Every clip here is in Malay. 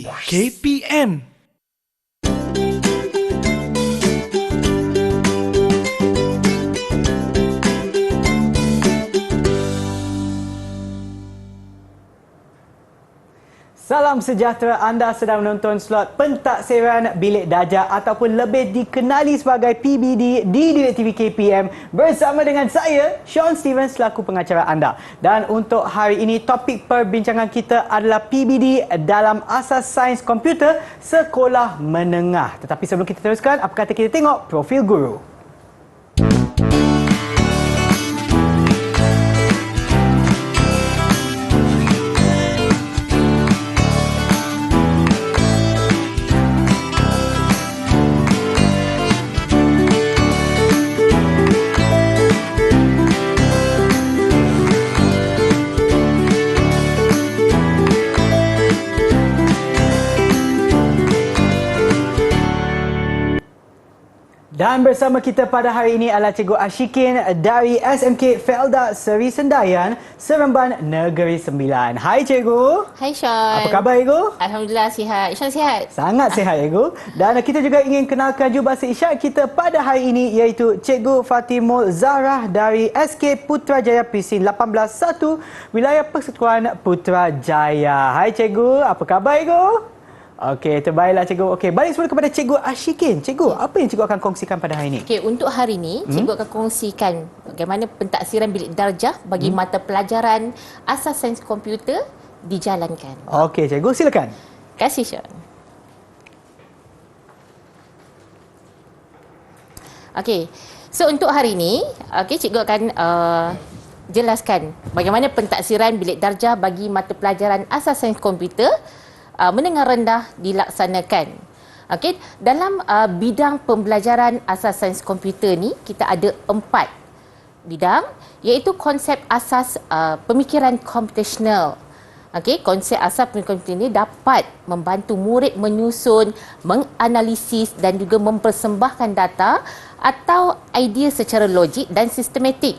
KPM. Salam sejahtera, anda sedang menonton slot pentaksiran Bilik Darjah ataupun lebih dikenali sebagai PBD di DirecTV KPM bersama dengan saya, Sean Stevens selaku pengacara anda. Dan untuk hari ini, topik perbincangan kita adalah PBD dalam asas sains komputer sekolah menengah. Tetapi sebelum kita teruskan, apa kata kita tengok profil guru. Dan bersama kita pada hari ini adalah Cikgu Ashikin dari SMK Felda Seri Sendayan, Seremban Negeri Sembilan. Hai Cikgu. Hai Sean. Apa khabar Cikgu? Alhamdulillah sihat. Sean sihat? Sangat sihat Cikgu. Dan kita juga ingin kenalkan jurubahasa isyarat kita pada hari ini iaitu Cikgu Fatimul Zahrah dari SK Putrajaya Presin 181 Wilayah Persekutuan Putrajaya. Hai Cikgu, apa khabar Cikgu? Okey, terbaiklah Cikgu. Okey, balik semula kepada Cikgu Ashikin. Cikgu, apa yang Cikgu akan kongsikan pada hari ini? Okey, untuk hari ini, Cikgu akan kongsikan bagaimana pentaksiran bilik darjah bagi mata pelajaran asas sains komputer dijalankan. Okey, Cikgu, silakan. Terima kasih, Sean. Okey, so untuk hari ini, Cikgu akan jelaskan bagaimana pentaksiran bilik darjah bagi mata pelajaran asas sains komputer menengah rendah dilaksanakan. Okey, dalam bidang pembelajaran asas sains komputer ni kita ada 4 bidang, iaitu konsep asas pemikiran computational. Okey, konsep asas pemikiran komputer ini dapat membantu murid menyusun, menganalisis dan juga mempersembahkan data atau idea secara logik dan sistematik.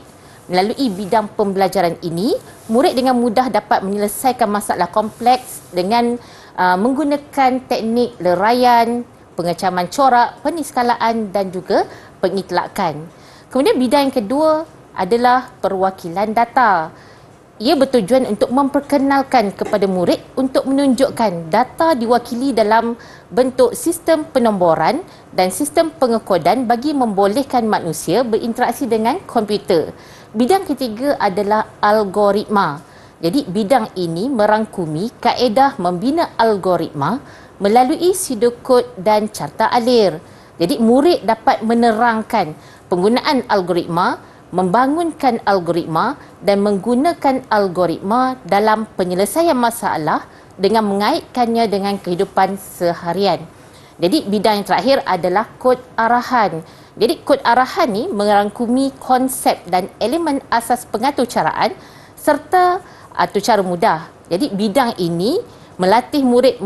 Melalui bidang pembelajaran ini, murid dengan mudah dapat menyelesaikan masalah kompleks dengan menggunakan teknik leraian, pengecaman corak, peniskalaan dan juga pengitlakan. Kemudian bidang yang kedua adalah perwakilan data. Ia bertujuan untuk memperkenalkan kepada murid untuk menunjukkan data diwakili dalam bentuk sistem penomboran dan sistem pengekodan bagi membolehkan manusia berinteraksi dengan komputer. Bidang ketiga adalah algoritma. Jadi bidang ini merangkumi kaedah membina algoritma melalui pseudokod dan carta alir. Jadi murid dapat menerangkan penggunaan algoritma, membangunkan algoritma dan menggunakan algoritma dalam penyelesaian masalah dengan mengaitkannya dengan kehidupan seharian. Jadi bidang yang terakhir adalah kod arahan. Jadi kod arahan ni merangkumi konsep dan elemen asas pengatur caraan serta atur cara mudah. Jadi bidang ini melatih murid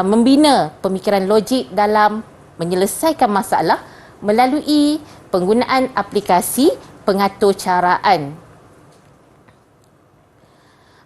membina pemikiran logik dalam menyelesaikan masalah melalui penggunaan aplikasi pengatur caraan.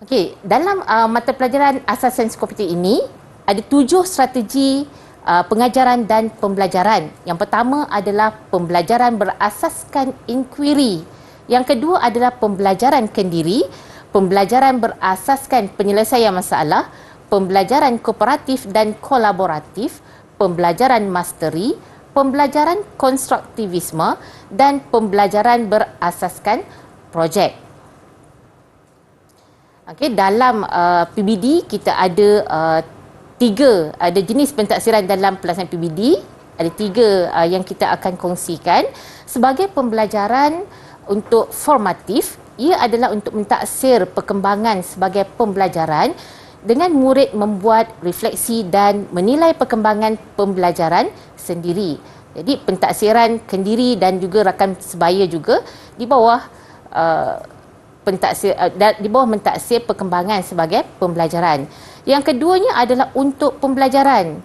Okey, dalam mata pelajaran asas sains komputer ini ada 7 strategi pengajaran dan pembelajaran. Yang pertama adalah pembelajaran berasaskan inquiry. Yang kedua adalah pembelajaran kendiri, pembelajaran berasaskan penyelesaian masalah, pembelajaran kooperatif dan kolaboratif, pembelajaran mastery, pembelajaran konstruktivisme dan pembelajaran berasaskan projek. Okey, dalam PBD kita ada ada jenis pentaksiran dalam pelaksanaan PBD. Ada 3 yang kita akan kongsikan. Sebagai pembelajaran untuk formatif, ia adalah untuk mentaksir perkembangan sebagai pembelajaran dengan murid membuat refleksi dan menilai perkembangan pembelajaran sendiri. Jadi pentaksiran kendiri dan juga rakan sebaya juga di bawah mentaksir perkembangan sebagai pembelajaran. Yang keduanya adalah untuk pembelajaran,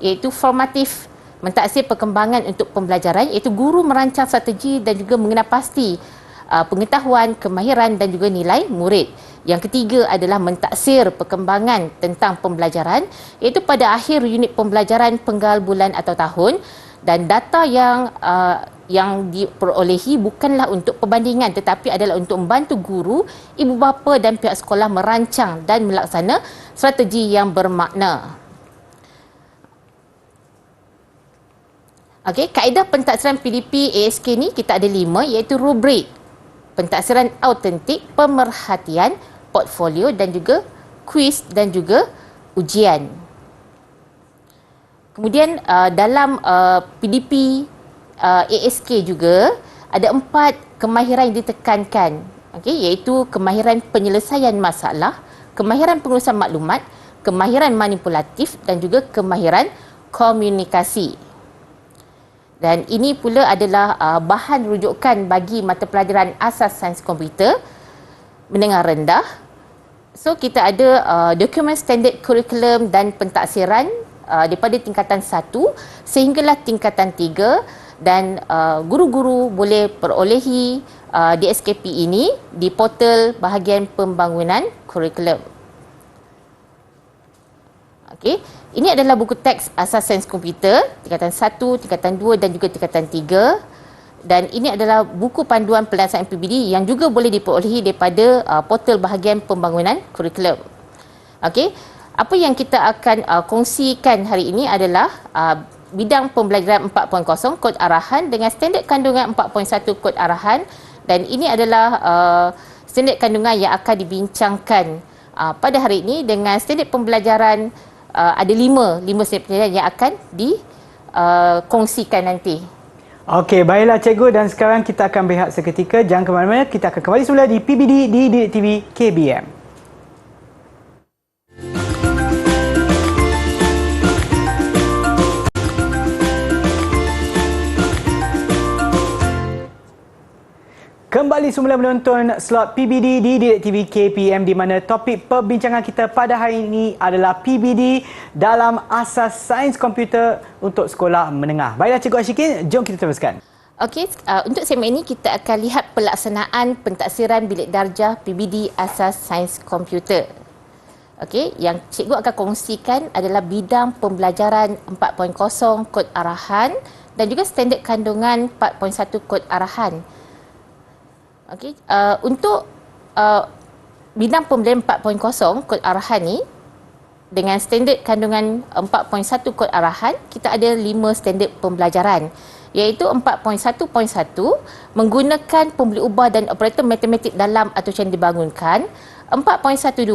iaitu formatif, mentaksir perkembangan untuk pembelajaran, iaitu guru merancang strategi dan juga mengenal pasti pengetahuan, kemahiran dan juga nilai murid. Yang ketiga adalah mentaksir perkembangan tentang pembelajaran, iaitu pada akhir unit pembelajaran penggal bulan atau tahun, dan data yang diperolehi bukanlah untuk perbandingan tetapi adalah untuk membantu guru, ibu bapa dan pihak sekolah merancang dan melaksana strategi yang bermakna. Okey, kaedah pentaksiran PDP ASK ni kita ada 5, iaitu rubrik, pentaksiran autentik, pemerhatian, portfolio dan juga kuis dan juga ujian. Kemudian dalam PDP ASK juga ada 4 kemahiran yang ditekankan, iaitu kemahiran penyelesaian masalah, kemahiran pengurusan maklumat, kemahiran manipulatif dan juga kemahiran komunikasi. Dan ini pula adalah bahan rujukan bagi mata pelajaran asas sains komputer menengah rendah. So kita ada dokumen standard kurikulum dan pentaksiran daripada tingkatan 1 sehinggalah tingkatan 3, dan guru-guru boleh perolehi DSKP ini di portal bahagian pembangunan kurikulum. Okey, ini adalah buku teks asas sains komputer tingkatan 1, tingkatan 2 dan juga tingkatan 3. Dan ini adalah buku panduan pelaksanaan PBD yang juga boleh diperolehi daripada portal bahagian pembangunan kurikulum. Okey, apa yang kita akan kongsikan hari ini adalah bidang pembelajaran 4.0 kod arahan dengan standard kandungan 4.1 kod arahan, dan ini adalah standard kandungan yang akan dibincangkan pada hari ini dengan standard pembelajaran ada 5 standard pembelajaran yang akan dikongsikan nanti. Okey, baiklah cikgu, dan sekarang kita akan berehat seketika. Jangan ke mana-mana, kita akan kembali semula di PBD di Didik TV KBM. Kembali semula menonton slot PBD di Didik TV KPM, di mana topik perbincangan kita pada hari ini adalah PBD dalam asas sains komputer untuk sekolah menengah. Baiklah Cikgu Ashikin, jom kita teruskan. Okey, untuk segmen ini kita akan lihat pelaksanaan pentaksiran bilik darjah PBD asas sains komputer. Okey, yang cikgu akan kongsikan adalah bidang pembelajaran 4.0 kod arahan dan juga standard kandungan 4.1 kod arahan. Okey, untuk bidang pembelajaran 4.0 kod arahan ni dengan standard kandungan 4.1 kod arahan, kita ada 5 standard pembelajaran, iaitu 4.1.1 menggunakan pembeli ubah dan operator matematik dalam aturan dibangunkan, 4.12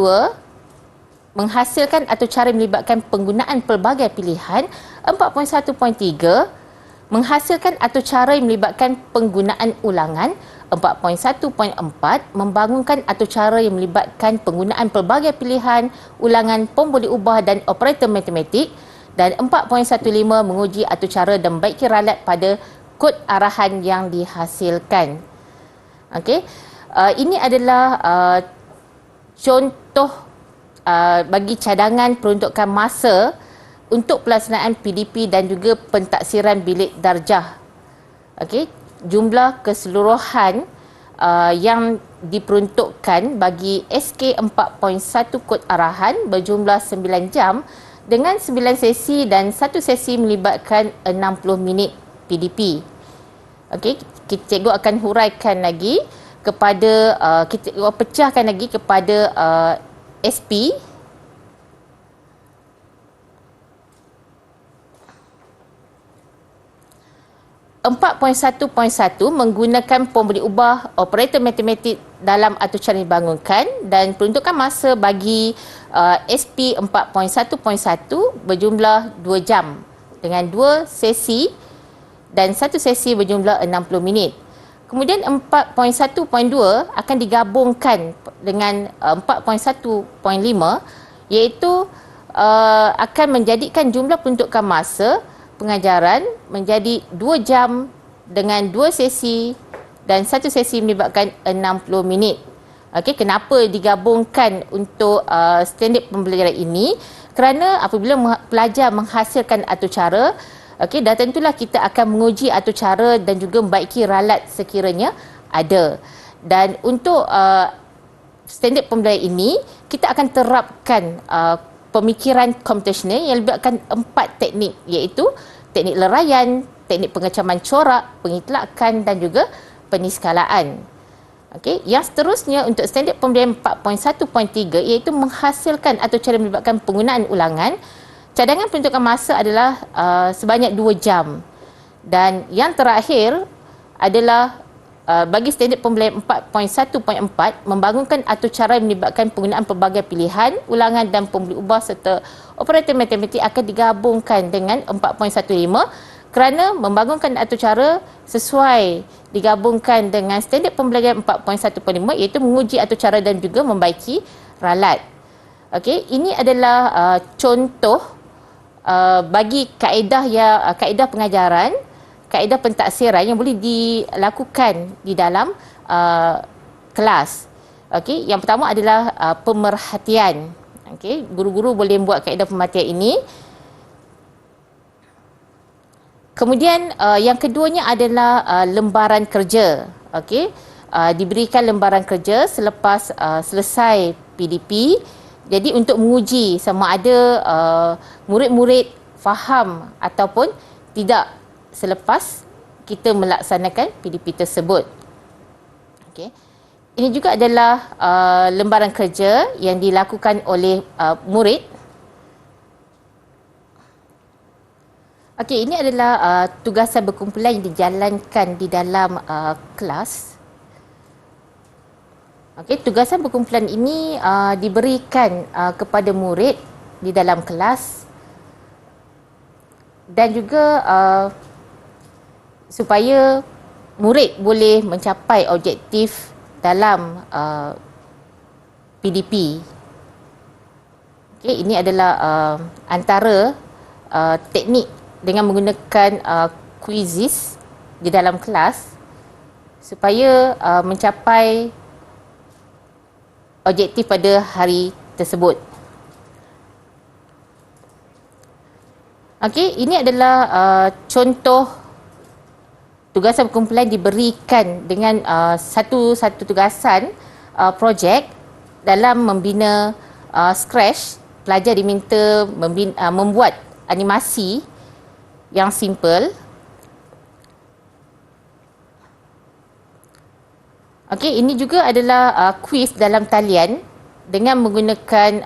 menghasilkan atau cara melibatkan penggunaan pelbagai pilihan, 4.1.3 menghasilkan atau cara yang melibatkan penggunaan ulangan, 4.1.4 membangunkan atau cara yang melibatkan penggunaan pelbagai pilihan, ulangan, pemboleh ubah dan operator matematik, dan 4.15 menguji atau cara dan membaiki ralat pada kod arahan yang dihasilkan. Okey, ini adalah contoh bagi cadangan peruntukan masa untuk pelaksanaan PDP dan juga pentaksiran bilik darjah. Okey, jumlah keseluruhan yang diperuntukkan bagi SK 4.1 kod arahan berjumlah 9 jam dengan 9 sesi dan 1 sesi melibatkan 60 minit PDP. Okey, cikgu akan huraikan lagi kepada kita pecahkan lagi kepada SP. 4.1.1 menggunakan pemberi ubah operator matematik dalam aturan dibangunkan, dan peruntukan masa bagi SP 4.1.1 berjumlah 2 jam dengan 2 sesi dan 1 sesi berjumlah 60 minit. Kemudian 4.1.2 akan digabungkan dengan 4.1.5, iaitu akan menjadikan jumlah peruntukan masa pengajaran menjadi 2 jam dengan 2 sesi dan 1 sesi melibatkan 60 minit. Okey, kenapa digabungkan untuk standard pembelajaran ini? Kerana apabila pelajar menghasilkan atur cara, okey, dah tentulah kita akan menguji atur cara dan juga membaiki ralat sekiranya ada. Dan untuk standard pembelajaran ini, kita akan terapkan pemikiran computational yang melibatkan 4 teknik, iaitu teknik leraian, teknik pengecaman corak, pengitlakan dan juga peniskalaan. Okey, yang seterusnya untuk standard pembelajaran 4.1.3 iaitu menghasilkan atau cara melibatkan penggunaan ulangan. Cadangan penuntukan masa adalah sebanyak 2 jam. Dan yang terakhir adalah bagi standard pembelajaran 4.1.4 membangunkan atau cara melibatkan penggunaan pelbagai pilihan, ulangan dan pembeli ubah serta operator matematik akan digabungkan dengan 4.15 kerana membangunkan atau cara sesuai digabungkan dengan standard pembelajaran 4.1.5 iaitu menguji atau cara dan juga membaiki ralat. Okey, ini adalah contoh bagi kaedah pengajaran, kaedah pentaksiran yang boleh dilakukan di dalam kelas. Okey, yang pertama adalah pemerhatian. Okey, guru-guru boleh buat kaedah pemerhatian ini. Kemudian yang keduanya adalah lembaran kerja. Okey, diberikan lembaran kerja selepas selesai PDP. Jadi untuk menguji sama ada murid-murid faham ataupun tidak selepas kita melaksanakan PDP tersebut. Okey. Ini juga adalah lembaran kerja yang dilakukan oleh murid. Okey, ini adalah tugasan berkumpulan yang dijalankan di dalam kelas. Okey, tugasan berkumpulan ini diberikan kepada murid di dalam kelas dan juga supaya murid boleh mencapai objektif dalam PDP. Okey, ini adalah antara teknik dengan menggunakan quizzes di dalam kelas supaya mencapai objektif pada hari tersebut. Okey, ini adalah contoh tugasan kumpulan diberikan dengan satu tugasan projek dalam membina Scratch. Pelajar diminta membuat animasi yang simple. Okey, ini juga adalah kuis dalam talian dengan menggunakan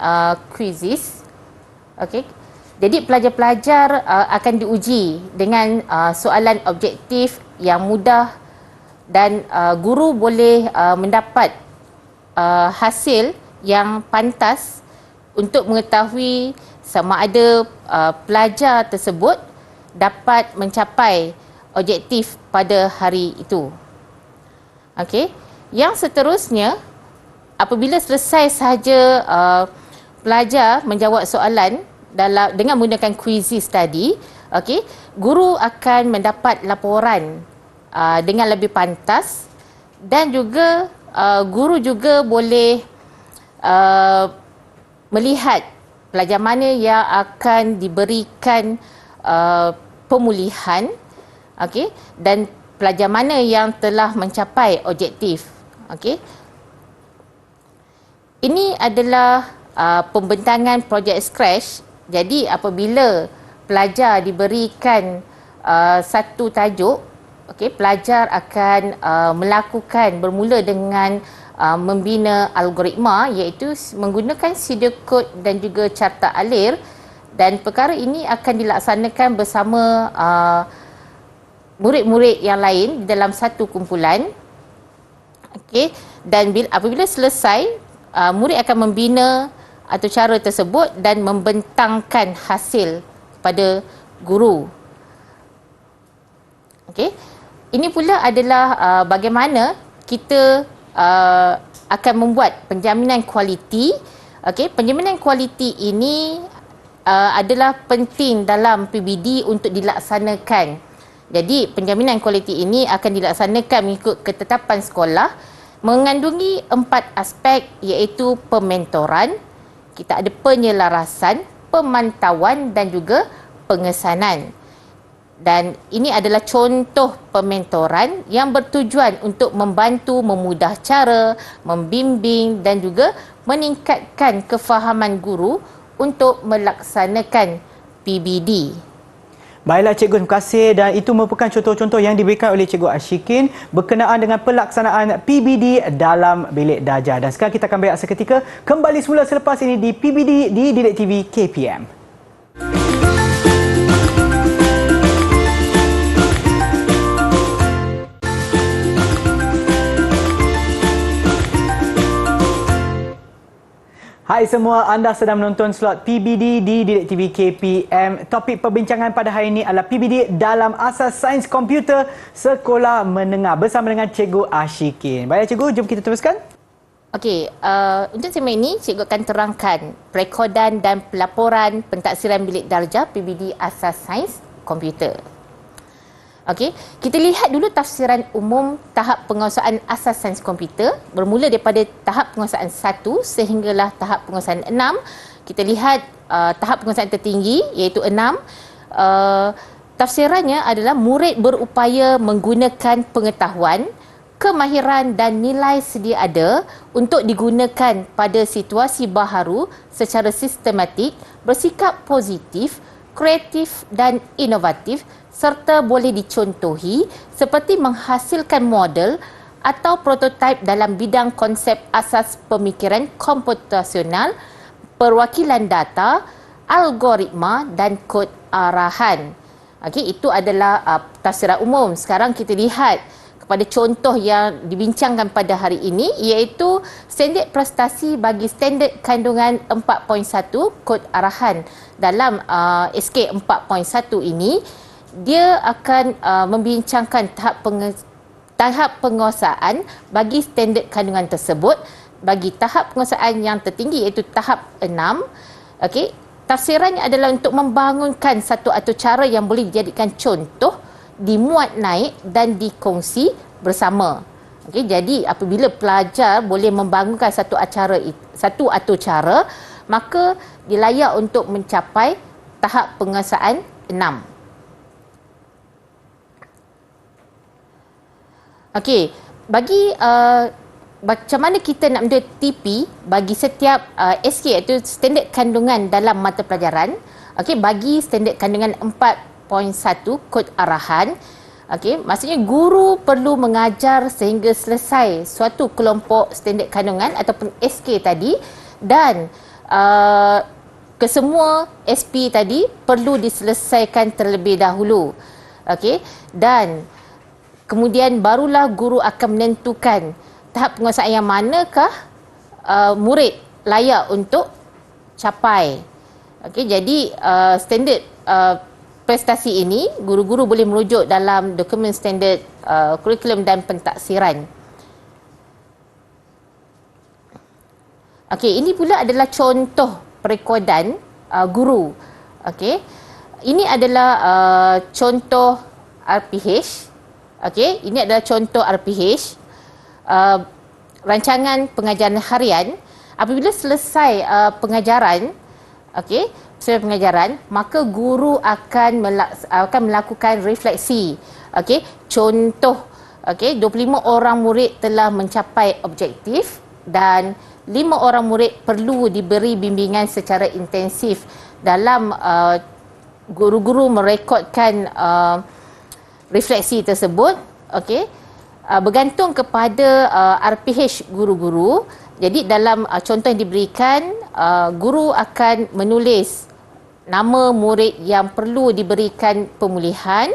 quizzes. Okey. Jadi pelajar-pelajar akan diuji dengan soalan objektif yang mudah dan guru boleh mendapat hasil yang pantas untuk mengetahui sama ada pelajar tersebut dapat mencapai objektif pada hari itu. Okey. Yang seterusnya, apabila selesai sahaja pelajar menjawab soalan dengan menggunakan quizzes tadi, okey, guru akan mendapat laporan dengan lebih pantas dan juga guru juga boleh melihat pelajar mana yang akan diberikan pemulihan, okey, dan pelajar mana yang telah mencapai objektif. Okey. Ini adalah pembentangan projek Scratch. Jadi apabila pelajar diberikan satu tajuk, okey, pelajar akan melakukan bermula dengan membina algoritma iaitu menggunakan pseudocode dan juga carta alir, dan perkara ini akan dilaksanakan bersama murid-murid yang lain dalam satu kumpulan. Okey, dan apabila selesai, murid akan membina atau cara tersebut dan membentangkan hasil kepada guru. Okey, ini pula adalah bagaimana kita akan membuat penjaminan kualiti. Okey, penjaminan kualiti ini adalah penting dalam PBD untuk dilaksanakan. Jadi penjaminan kualiti ini akan dilaksanakan mengikut ketetapan sekolah, mengandungi 4 aspek iaitu pementoran, kita ada penyelarasan, pemantauan dan juga pengesanan. Dan ini adalah contoh pementoran yang bertujuan untuk membantu memudah cara, membimbing dan juga meningkatkan kefahaman guru untuk melaksanakan PBD. Baiklah Cikgu, terima kasih, dan itu merupakan contoh-contoh yang diberikan oleh Cikgu Ashikin berkenaan dengan pelaksanaan PBD dalam bilik darjah. Dan sekarang kita akan berehat seketika, kembali semula selepas ini di PBD di Didik TV KPM. Hai semua, anda sedang menonton slot PBD di Didik TV KPM. Topik perbincangan pada hari ini adalah PBD dalam Asas Sains Komputer Sekolah Menengah bersama dengan Cikgu Ashikin. Baik Cikgu, jom kita teruskan. Okey, untuk segmen ini Cikgu akan terangkan perekodan dan pelaporan pentaksiran bilik darjah PBD Asas Sains Komputer. Okey, kita lihat dulu tafsiran umum tahap penguasaan asas sains komputer bermula daripada tahap penguasaan 1 sehinggalah tahap penguasaan 6. Kita lihat tahap penguasaan tertinggi iaitu 6. Tafsirannya adalah murid berupaya menggunakan pengetahuan, kemahiran dan nilai sedia ada untuk digunakan pada situasi baharu secara sistematik, bersikap positif, kreatif dan inovatif serta boleh dicontohi seperti menghasilkan model atau prototipe dalam bidang konsep asas pemikiran komputasional, perwakilan data, algoritma dan kod arahan. Okey, itu adalah tafsiran umum. Sekarang kita lihat kepada contoh yang dibincangkan pada hari ini iaitu standard prestasi bagi standard kandungan 4.1 kod arahan. Dalam SK 4.1 ini dia akan membincangkan tahap penguasaan bagi standard kandungan tersebut. Bagi tahap penguasaan yang tertinggi iaitu tahap 6, okey, tafsirannya adalah untuk membangunkan satu atau cara yang boleh dijadikan contoh, dimuat naik dan dikongsi bersama. Okey, jadi apabila pelajar boleh membangunkan satu atau cara, maka dia layak untuk mencapai tahap penguasaan 6. Okey, bagi macam mana kita nak menentukan TP bagi setiap SK iaitu standard kandungan dalam mata pelajaran. Okey, bagi standard kandungan 4.1 kod arahan, okey, maksudnya guru perlu mengajar sehingga selesai suatu kelompok standard kandungan ataupun SK tadi, dan kesemua SP tadi perlu diselesaikan terlebih dahulu. Okey, dan kemudian barulah guru akan menentukan tahap penguasaan yang manakah murid layak untuk capai. Okey, jadi standard prestasi ini guru-guru boleh merujuk dalam dokumen standard kurikulum dan pentaksiran. Okey, ini pula adalah contoh perekodan guru. Okey, ini adalah contoh RPH. Okey, ini adalah contoh RPH, rancangan pengajaran harian. Apabila selesai pengajaran, okey, selesai pengajaran, maka guru akan melakukan refleksi. Okey, contoh, okey, 25 orang murid telah mencapai objektif dan 5 orang murid perlu diberi bimbingan secara intensif. Dalam guru-guru merekodkan refleksi tersebut, okey, bergantung kepada RPH guru-guru. Jadi dalam contoh yang diberikan, guru akan menulis nama murid yang perlu diberikan pemulihan,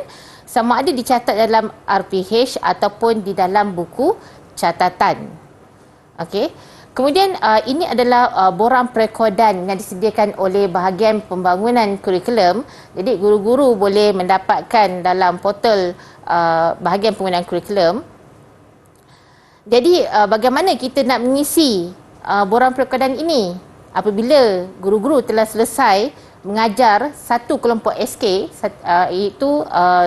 sama ada dicatat dalam RPH ataupun di dalam buku catatan. Okey. Kemudian ini adalah borang perekodan yang disediakan oleh bahagian pembangunan kurikulum. Jadi guru-guru boleh mendapatkan dalam portal bahagian pembangunan kurikulum. Jadi bagaimana kita nak mengisi borang perekodan ini? Apabila guru-guru telah selesai mengajar satu kelompok SK, iaitu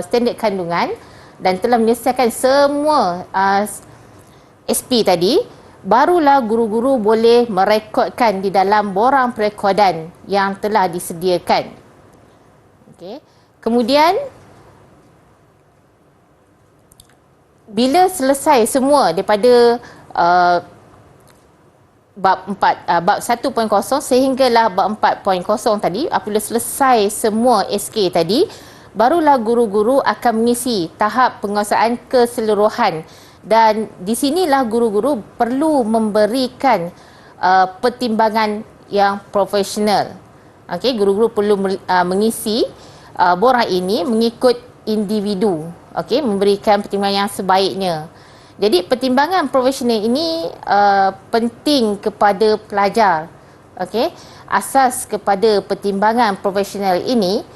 standard kandungan, dan telah menyelesaikan semua SP tadi, barulah guru-guru boleh merekodkan di dalam borang perekodan yang telah disediakan. Okey. Kemudian bila selesai semua daripada bab 1.0 sehinggalah bab 4.0 tadi, apabila selesai semua SK tadi, barulah guru-guru akan mengisi tahap penguasaan keseluruhan. Dan di sinilah guru-guru perlu memberikan pertimbangan yang profesional. Okey, guru-guru perlu mengisi borang ini mengikut individu. Okey, memberikan pertimbangan yang sebaiknya. Jadi pertimbangan profesional ini penting kepada pelajar. Okey, asas kepada pertimbangan profesional ini,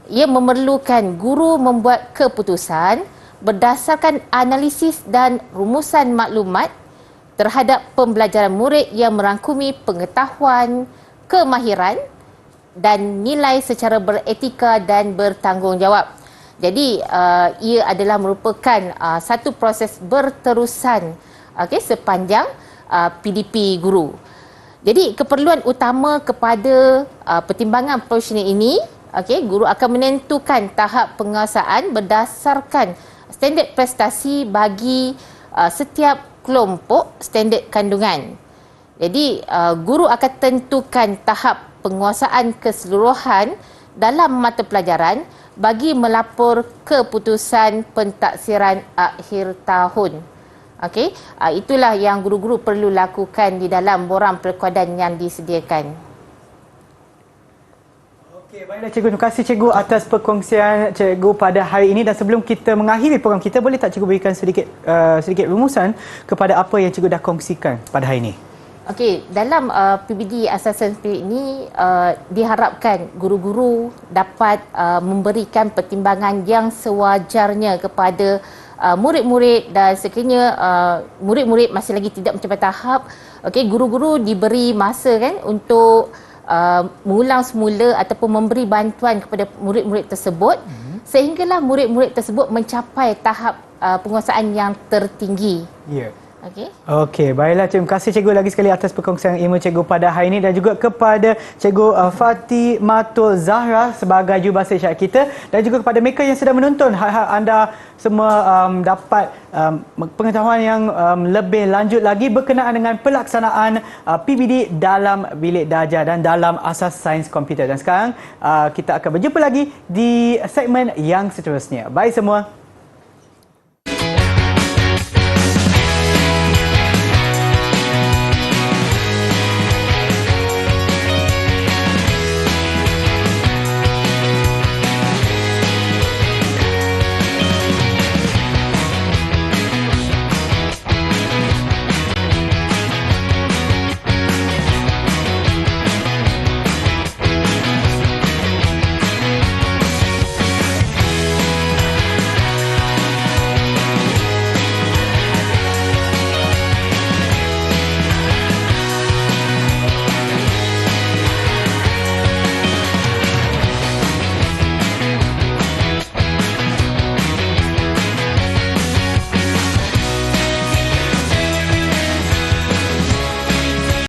ia memerlukan guru membuat keputusan berdasarkan analisis dan rumusan maklumat terhadap pembelajaran murid yang merangkumi pengetahuan, kemahiran dan nilai secara beretika dan bertanggungjawab. Jadi ia adalah merupakan satu proses berterusan sepanjang PDP guru. Jadi keperluan utama kepada pertimbangan profesional ini, guru akan menentukan tahap penguasaan berdasarkan standard prestasi bagi setiap kelompok standard kandungan. Jadi guru akan tentukan tahap penguasaan keseluruhan dalam mata pelajaran bagi melapor keputusan pentaksiran akhir tahun. Okey, itulah yang guru-guru perlu lakukan di dalam borang perkuadaan yang disediakan. Okey, baiklah cikgu. Terima kasih cikgu atas perkongsian cikgu pada hari ini. Dan sebelum kita mengakhiri program kita, boleh tak cikgu berikan sedikit rumusan kepada apa yang cikgu dah kongsikan pada hari ini? Okey, dalam PBD Assessment Spirit ini diharapkan guru-guru dapat memberikan pertimbangan yang sewajarnya kepada murid-murid, dan sekiranya murid-murid masih lagi tidak mencapai tahap, guru-guru diberi masa kan untuk mengulang semula ataupun memberi bantuan kepada murid-murid tersebut sehinggalah murid-murid tersebut mencapai tahap penguasaan yang tertinggi. Ya. Okey, baiklah. Terima kasih cikgu lagi sekali atas perkongsian ilmu cikgu pada hari ini, dan juga kepada cikgu Fatimatul Zahra sebagai jurubahasa isyarat kita, dan juga kepada mereka yang sedang menonton. Harap anda semua dapat pengetahuan yang lebih lanjut lagi berkenaan dengan pelaksanaan PBD dalam bilik darjah dan dalam asas sains komputer. Dan sekarang kita akan berjumpa lagi di segmen yang seterusnya. Baik semua.